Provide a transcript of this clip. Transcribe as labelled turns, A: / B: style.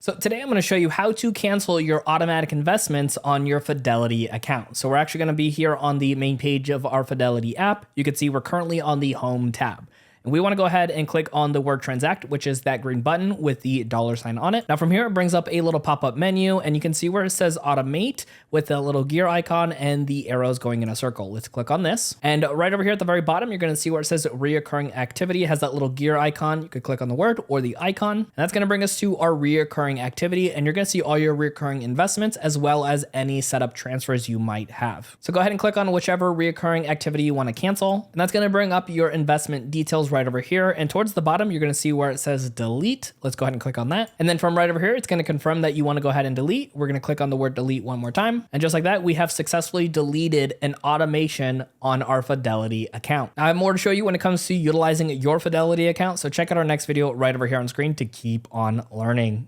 A: So today I'm going to show you how to cancel your automatic investments on your Fidelity account. So we're actually going to be here on the main page of our Fidelity app. You can see we're currently on the home tab. And we want to go ahead and click on the word transact, which is that green button with the $sign on it. Now from here, it brings up a little pop-up menu and you can see where it says automate with a little gear icon and the arrows going in a circle. Let's click on this. And right over here at the very bottom, you're going to see where it says reoccurring activity. It has that little gear icon. You could click on the word or the icon. And that's going to bring us to our reoccurring activity. And you're going to see all your reoccurring investments as well as any setup transfers you might have. So go ahead and click on whichever reoccurring activity you want to cancel. And that's going to bring up your investment details right over here. And towards the bottom, you're going to see where it says delete. Let's go ahead and click on that. And then from right over here, it's going to confirm that you want to go ahead and delete. We're going to click on the word delete one more time. And just like that, we have successfully deleted an automation on our Fidelity account. I have more to show you when it comes to utilizing your Fidelity account. So check out our next video right over here on screen to keep on learning.